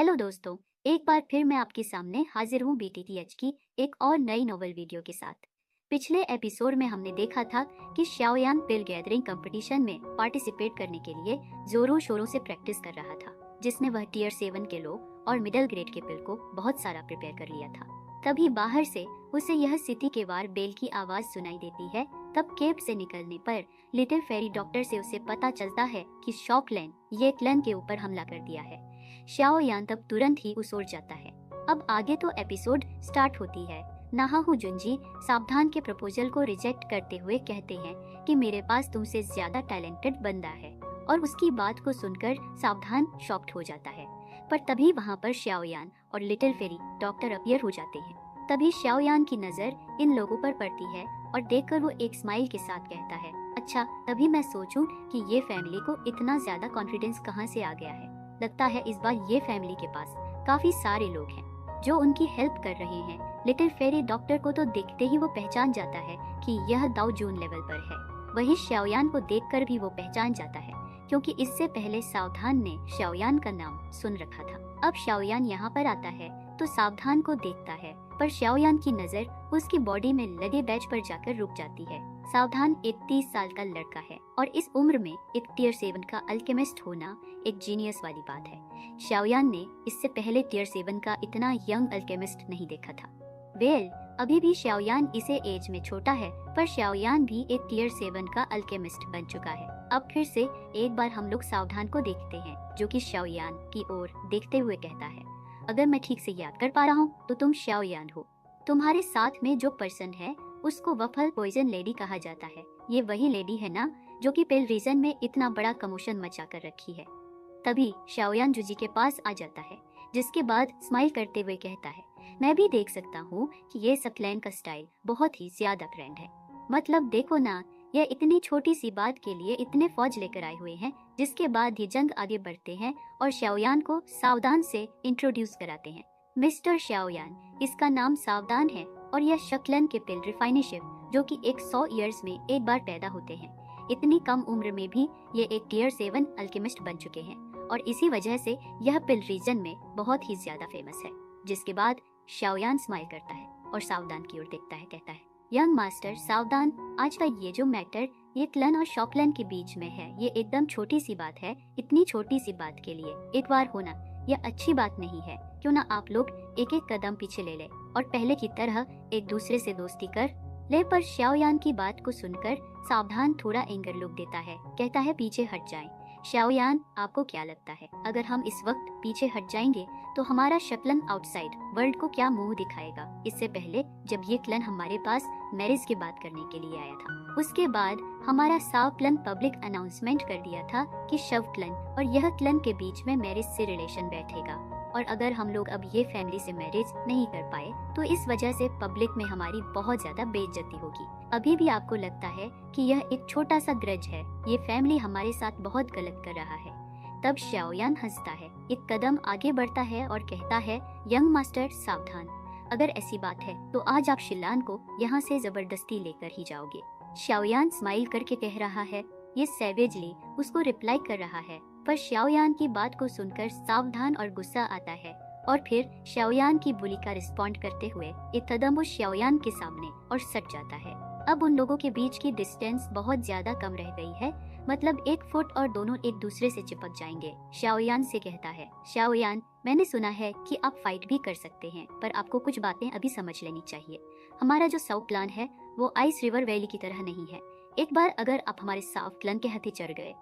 Hello दोस्तों, एक बार फिर मैं आपके सामने हाजिर हूँ BTTH की एक और नई नोवेल वीडियो के साथ। पिछले एपिसोड में हमने देखा था कि शाओयान पिल गैदरिंग कंपटीशन में पार्टिसिपेट करने के लिए जोरों शोरों से प्रैक्टिस कर रहा था, जिसमें वह टियर 7 के लो और मिडिल ग्रेड के पिल को बहुत सारा प्रिपेयर कर लिया था। तभी बाहर से उसे यह सिटी के वार बेल की आवाज सुनाई देती है। तब केव से निकलने पर लिटिल फेरी डॉक्टर से उसे पता चलता है कि शॉकलैन ये क्लन के ऊपर हमला कर दिया है। शाओयान तब तुरंत ही उस ओर जाता है। अब आगे तो एपिसोड स्टार्ट होती है। नाहाहू जुंजी सावधान के प्रपोजल को रिजेक्ट करते हुए कहते हैं कि मेरे पास तुमसे ज्यादा टैलेंटेड बंदा है, और उसकी बात को सुनकर सावधान शॉक्ड हो जाता है। पर तभी वहाँ पर शाओयान और लिटिल फेरी डॉक्टर अपीयर हो जाते हैं। तभी शाओयान की नजर इन लोगों पर पड़ती है और देखकर वो एक स्माइल के साथ कहता है, अच्छा, तभी मैं सोचूं कि ये फैमिली को इतना ज्यादा कॉन्फिडेंस कहाँ से आ गया है। लगता है इस बार ये फैमिली के पास काफी सारे लोग हैं जो उनकी हेल्प कर रहे हैं। लिटिल फेरी डॉक्टर को तो देखते ही वो पहचान जाता है कि यह दाऊ जून लेवल पर है। वही शाओयान को देखकर भी वो पहचान जाता है, क्योंकि इससे पहले सावधान ने शाओयान का नाम सुन रखा था। अब शाओयान यहाँ पर आता है तो सावधान को देखता है, पर शाओयान की नजर उसकी बॉडी में लगे बैच पर जाकर रुक जाती है। सावधान एक 30 साल का लड़का है और इस उम्र में एक टियर 7 का अल्केमिस्ट होना एक जीनियस वाली बात है। शाओयान ने इससे पहले टियर 7 का इतना यंग अल्केमिस्ट नहीं देखा था। वेल, अभी भी शाओयान इसे एज में छोटा है, पर शाओयान भी एक टियर 7 का अल्केमिस्ट बन चुका है। अब फिर से एक बार हम लोग सावधान को देखते हैं, जो कि शाओयान की ओर देखते हुए कहता है, अगर मैं ठीक से याद कर पा रहा हूँ तो तुम शाओयान हो। तुम्हारे साथ में जो पर्सन है उसको वफल पॉइजन लेडी कहा जाता है। ये वही लेडी है ना जो कि पेल रीजन में इतना बड़ा कमोशन मचा कर रखी है। तभी शाओयान जुजी के पास आ जाता है, जिसके बाद स्माइल करते हुए कहता है, मैं भी देख सकता हूँ कि ये सकलैन का स्टाइल बहुत ही ज्यादा ग्रैंड है। मतलब देखो ना, यह इतनी छोटी सी बात के लिए इतने फौज लेकर आए हुए हैं, जिसके बाद ये जंग आगे बढ़ते हैं और शाओयान को सावधान से इंट्रोड्यूस कराते हैं। मिस्टर शाओयान, इसका नाम सावधान है और यह शकलन के पिल रिफाइनशिप जो कि 100 ईयर्स में एक बार पैदा होते हैं। इतनी कम उम्र में भी ये एक टियर 7 अल्केमिस्ट बन चुके हैं और इसी वजह से यह पिल रीजन में बहुत ही ज्यादा फेमस है। जिसके बाद शाओयान स्माइल करता है और सावधान की ओर देखता है, कहता है, यंग मास्टर सावधान, आज का ये जो मैटर ये क्लन और शॉकलन के बीच में है, ये एकदम छोटी सी बात है। इतनी छोटी सी बात के लिए एक बार होना यह अच्छी बात नहीं है। क्यों ना आप लोग एक एक कदम पीछे ले ले और पहले की तरह एक दूसरे से दोस्ती कर ले। पर शाओयान की बात को सुनकर सावधान थोड़ा एंगर लुक देता है, कहता है, पीछे हट जाएं। शाओयान, आपको क्या लगता है अगर हम इस वक्त पीछे हट जाएंगे तो हमारा शकलन आउटसाइड वर्ल्ड को क्या मुंह दिखाएगा? इससे पहले जब ये क्लन हमारे पास मैरिज की बात करने के लिए आया था, उसके बाद हमारा साव क्लन पब्लिक अनाउंसमेंट कर दिया था कि शव क्लन और यह क्लन के बीच में मैरिज से रिलेशन बैठेगा, और अगर हम लोग अब ये फैमिली से मैरिज नहीं कर पाए तो इस वजह से पब्लिक में हमारी बहुत ज्यादा बेइज्जती होगी। अभी भी आपको लगता है कि यह एक छोटा सा ग्रज है, ये फैमिली हमारे साथ बहुत गलत कर रहा है। तब शाओयान हंसता है, एक कदम आगे बढ़ता है और कहता है, यंग मास्टर सावधान, अगर ऐसी बात है तो आज आप शिलान को यहाँ से जबरदस्ती लेकर ही जाओगे। शाओयान स्माइल करके कह रहा है, ये सैवेजली उसको रिप्लाई कर रहा है, पर शाओयान की बात को सुनकर सावधान और गुस्सा आता है और फिर शाओयान की बुली का रिस्पॉन्ड करते हुए एक कदम वो शाओयान के सामने और सट जाता है। अब उन लोगों के बीच की डिस्टेंस बहुत ज्यादा कम रह गई है, मतलब 1 फुट और दोनों एक दूसरे से चिपक जाएंगे। शाओयान से कहता है, शाओयान, मैंने सुना है कि आप फाइट भी कर सकते हैं, पर आपको कुछ बातें अभी समझ लेनी चाहिए। हमारा जो साउथ प्लान है वो आइस रिवर वैली की तरह नहीं है। एक बार अगर आप हमारे साउथ प्लान के हथी चढ़ गए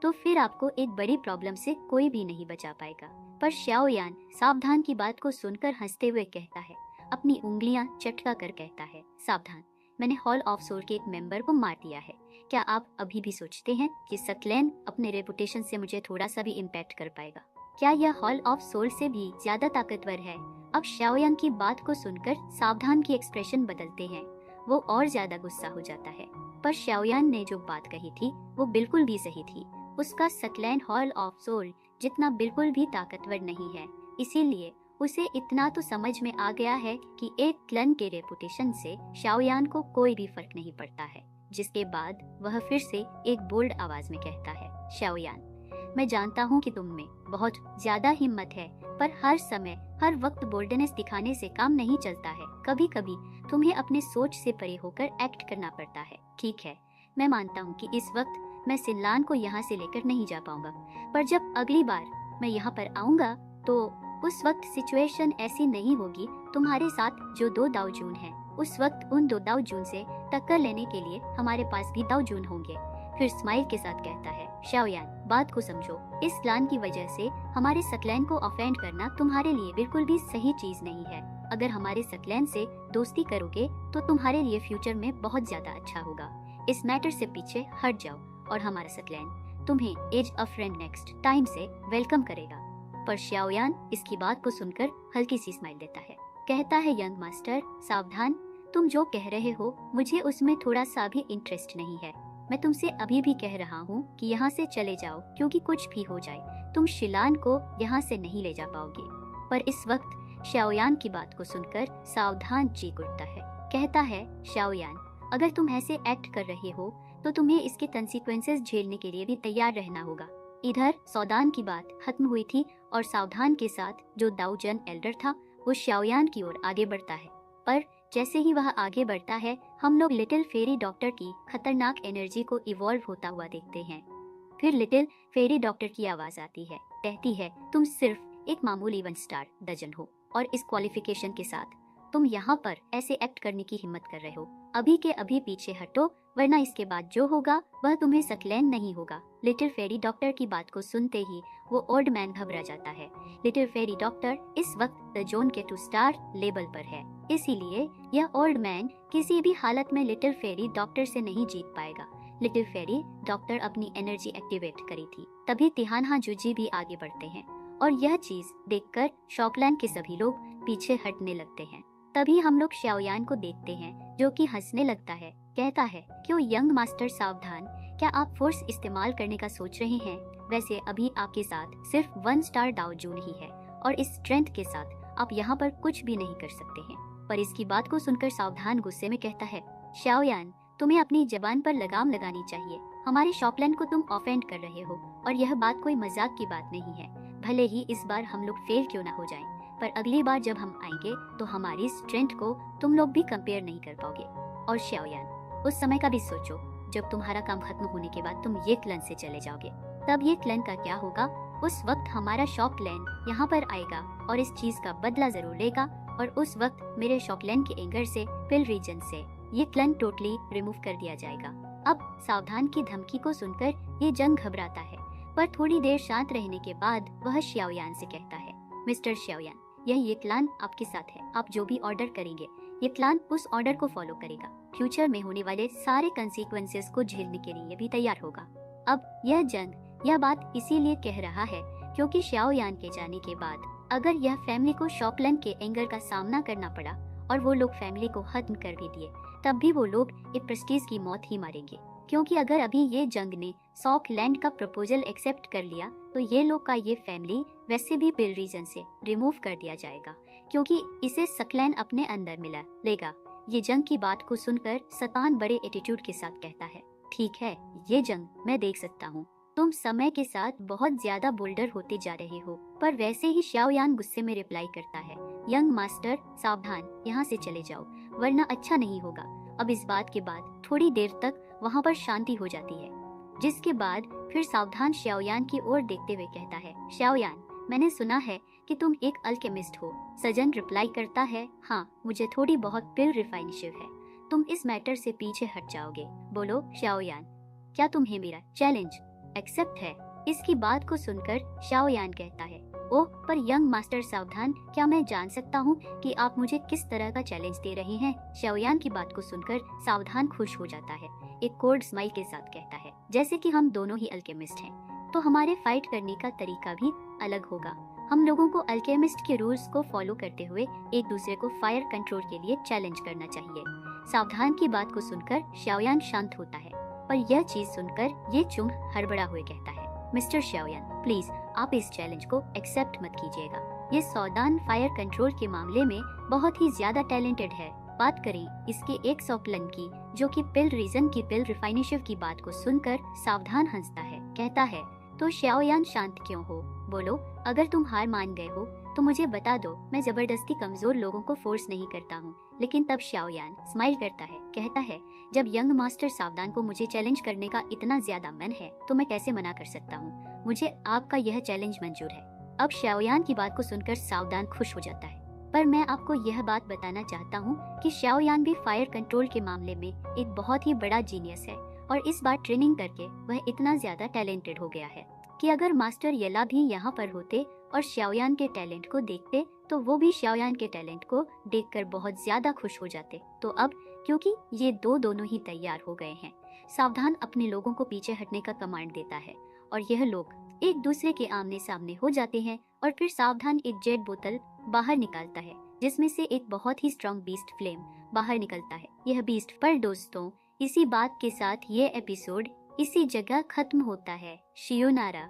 तो फिर आपको एक बड़ी प्रॉब्लम से कोई भी नहीं बचा पाएगा। पर शाओयान सावधान की बात को सुनकर हंसते हुए कहता है, अपनी उंगलियां चटका कर कहता है, सावधान, मैंने हॉल ऑफ सोल के एक मेंबर को मार दिया है। क्या आप अभी भी सोचते हैं कि सकलैन अपने रेपुटेशन से मुझे थोड़ा सा भी इम्पैक्ट कर पाएगा? क्या यह हॉल ऑफ सोल से भी ज्यादा ताकतवर है? अब शाओयान की बात को सुनकर सावधान की एक्सप्रेशन बदलते हैं, वो और ज्यादा गुस्सा हो जाता है। पर शाओयान ने जो बात कही थी वो बिल्कुल भी सही थी। उसका सकलैन हॉल ऑफ सोल जितना बिल्कुल भी ताकतवर नहीं है, इसीलिए उसे इतना तो समझ में आ गया है कि एक क्लन के रेपुटेशन से शाओयान को कोई भी फर्क नहीं पड़ता है। जिसके बाद वह फिर से एक बोल्ड आवाज में कहता है, शाओयान, मैं जानता हूँ कि तुम में बहुत ज्यादा हिम्मत है, पर हर समय हर वक्त बोल्डनेस दिखाने से काम नहीं चलता है। कभी कभी तुम्हें अपने सोच से परे होकर एक्ट करना पड़ता है। ठीक है, मैं मानता हूँ कि इस वक्त मैं सिनलान को यहाँ से लेकर नहीं जा पाऊंगा, पर जब अगली बार मैं यहाँ पर आऊंगा तो उस वक्त सिचुएशन ऐसी नहीं होगी। तुम्हारे साथ जो 2 दावजून हैं, उस वक्त उन 2 दावजून से टक्कर लेने के लिए हमारे पास भी दावजून होंगे। फिर स्माइल के साथ कहता है, शाओयान, बात को समझो। इस क्लान की वजह से हमारे सकलैन को ऑफेंड करना तुम्हारे लिए बिल्कुल भी सही चीज नहीं है। अगर हमारे सकलैन से दोस्ती करोगे तो तुम्हारे लिए फ्यूचर में बहुत ज्यादा अच्छा होगा। इस मैटर से पीछे हट जाओ और हमारा सकलैन तुम्हें as a friend next time से वेलकम करेगा। पर शाओयान इसकी बात को सुनकर हल्की सी स्माइल देता है। कहता है, यंग मास्टर सावधान, तुम जो कह रहे हो मुझे उसमें थोड़ा सा भी इंटरेस्ट नहीं है। मैं तुमसे अभी भी कह रहा हूँ कि यहाँ से चले जाओ, क्योंकि कुछ भी हो जाए तुम शिलान को यहाँ से नहीं ले जा पाओगे। पर इस वक्त शाओयान की बात को सुनकर सावधान चीख उठता है। कहता है, शाओयान, अगर तुम ऐसे एक्ट कर रहे हो तो तुम्हें इसके कंसीक्वेंसेस झेलने के लिए भी तैयार रहना होगा। इधर सौदान की बात खत्म हुई थी और सावधान के साथ जो दाऊजन एल्डर था वो शाओयान की ओर आगे बढ़ता है। पर जैसे ही वह आगे बढ़ता है, हम लोग लिटिल फेरी डॉक्टर की खतरनाक एनर्जी को इवॉल्व होता हुआ देखते हैं। फिर लिटिल फेरी डॉक्टर की आवाज आती है, कहती है, तुम सिर्फ एक मामूली 1 स्टार डजन हो और इस क्वालिफिकेशन के साथ तुम यहाँ पर ऐसे एक्ट करने की हिम्मत कर रहे हो। अभी के अभी पीछे हटो, वरना इसके बाद जो होगा वह तुम्हें सकलैन नहीं होगा। लिटिल फेरी डॉक्टर की बात को सुनते ही वो ओल्ड मैन घबरा जाता है। लिटिल फेरी डॉक्टर इस वक्त द जोन के 2 स्टार लेवल पर है, इसीलिए यह ओल्ड मैन किसी भी हालत में लिटिल फेरी डॉक्टर से नहीं जीत पाएगा। लिटिल फेरी डॉक्टर अपनी एनर्जी एक्टिवेट करी थी। तभी तिहानहा जुजी भी आगे बढ़ते हैं और यह चीज देखकर शॉकलैंड के सभी लोग पीछे हटने लगते हैं। तभी हम लोग शाओयान को देखते हैं जो कि हंसने लगता है। कहता है, क्यों यंग मास्टर सावधान, क्या आप फोर्स इस्तेमाल करने का सोच रहे हैं? वैसे अभी आपके साथ सिर्फ 1 स्टार दाऊजून ही है और इस स्ट्रेंथ के साथ आप यहाँ पर कुछ भी नहीं कर सकते हैं। पर इसकी बात को सुनकर सावधान गुस्से में कहता है, शाओयान, तुम्हें अपनी जबान पर लगाम लगानी चाहिए। हमारे शॉकलैंड को तुम ऑफेंड कर रहे हो और यह बात कोई मजाक की बात नहीं है। भले ही इस बार हम लोग फेल क्यों ना हो जाएं, पर अगली बार जब हम आएंगे तो हमारी स्ट्रेंथ को तुम लोग भी कंपेयर नहीं कर पाओगे। और शाओयान, उस समय का भी सोचो जब तुम्हारा काम खत्म होने के बाद तुम ये क्लन से चले जाओगे, तब ये क्लन का क्या होगा? उस वक्त हमारा शॉकलैंड यहाँ पर आएगा और इस चीज का बदला जरूर लेगा और उस वक्त मेरे शॉकलैंड के एंगर से पिल रीजन से ये क्लन टोटली रिमूव कर दिया जाएगा। अब सावधान की धमकी को सुनकर ये जंग घबराता है, पर थोड़ी देर शांत रहने के बाद वह शाओयान से कहता है, मिस्टर शाओयान, ये क्लान आपके साथ है। आप जो भी ऑर्डर करेंगे ये क्लान उस ऑर्डर को फॉलो करेगा। फ्यूचर में होने वाले सारे कंसीक्वेंसेस को झेलने के लिए भी तैयार होगा। अब यह जंग यह बात इसीलिए कह रहा है क्योंकि शाओयान के जाने के बाद अगर यह फैमिली को शॉकलैंड के एंगर का सामना करना पड़ा और वो लोग फैमिली को खत्म कर भी दिए, तब भी वो लोग एक प्रेस्टीज की मौत ही मारेंगे। क्योंकि अगर अभी ये जंग ने शॉकलैंड का प्रपोजल एक्सेप्ट कर लिया तो ये लोग का ये फैमिली वैसे भी पिल रीजन से रिमूव कर दिया जाएगा, क्योंकि इसे सकलैंड अपने अंदर मिला लेगा। ये जंग की बात को सुनकर सतान बड़े एटीट्यूड के साथ कहता है, ठीक है, ये जंग मैं देख सकता हूँ। तुम समय के साथ बहुत ज्यादा बोल्डर होते जा रहे हो। पर वैसे ही शाओयान गुस्से में रिप्लाई करता है, यंग मास्टर सावधान, यहाँ से चले जाओ वरना अच्छा नहीं होगा। अब इस बात के बाद थोड़ी देर तक वहाँ पर शांति हो जाती है, जिसके बाद फिर सावधान शाओयान की ओर देखते हुए कहता है, शाओयान, मैंने सुना है कि तुम एक अल्केमिस्ट हो। सजन रिप्लाई करता है, हाँ, मुझे थोड़ी बहुत पिल रिफाइनिशिव है। तुम इस मैटर से पीछे हट जाओगे? बोलो शाओयान, क्या तुम्हें मेरा चैलेंज एक्सेप्ट है? इसकी बात को सुनकर शाओयान कहता है, ओह, पर यंग मास्टर सावधान, क्या मैं जान सकता हूँ कि आप मुझे किस तरह का चैलेंज दे रहे हैं? शाओयान की बात को सुनकर सावधान खुश हो जाता है, एक कोल्ड स्माइल के साथ कहता है, जैसे कि हम दोनों ही अल्केमिस्ट हैं तो हमारे फाइट करने का तरीका भी अलग होगा। हम लोगों को अल्केमिस्ट के रूल्स को फॉलो करते हुए एक दूसरे को फायर कंट्रोल के लिए चैलेंज करना चाहिए। सावधान की बात को सुनकर शाओयान शांत होता है, पर यह चीज सुनकर ये चुंग हड़बड़ा हुए कहता है, मिस्टर शाओयान, प्लीज आप इस चैलेंज को एक्सेप्ट मत कीजिएगा। ये सौदान फायर कंट्रोल के मामले में बहुत ही ज्यादा टैलेंटेड है। बात करें इसके एक सॉकलन की, जो कि पिल रीजन की पिल रिफाइनिशिव की बात को सुनकर सावधान हंसता है, कहता है, तो शाओयान शांत क्यों हो? बोलो, अगर तुम हार मान गए हो तो मुझे बता दो, मैं जबरदस्ती कमजोर लोगों को फोर्स नहीं करता हूँ। लेकिन तब शाओयान स्माइल करता है, कहता है, जब यंग मास्टर सावधान को मुझे चैलेंज करने का इतना ज्यादा मन है तो मैं कैसे मना कर सकता हूँ। मुझे आपका यह चैलेंज मंजूर है। अब शाओयान की बात को सुनकर सावधान खुश हो जाता है। पर मैं आपको यह बात बताना चाहता हूँ कि शाओयान भी फायर कंट्रोल के मामले में एक बहुत ही बड़ा जीनियस है और इस बार ट्रेनिंग करके वह इतना ज्यादा टैलेंटेड हो गया है कि अगर मास्टर येला भी यहाँ पर होते और शाओयान के टैलेंट को देखते तो वो भी शाओयान के टैलेंट को देखकर बहुत ज्यादा खुश हो जाते। तो अब क्योंकि ये दोनों ही तैयार हो गए हैं, सावधान अपने लोगों को पीछे हटने का कमांड देता है और यह लोग एक दूसरे के आमने सामने हो जाते हैं और फिर सावधान एक जेट बोतल बाहर निकालता है जिसमें से एक बहुत ही स्ट्रॉन्ग बीस्ट फ्लेम बाहर निकलता है। यह बीस्ट पर दोस्तों, इसी बात के साथ ये एपिसोड इसी जगह खत्म होता है। शियोनारा।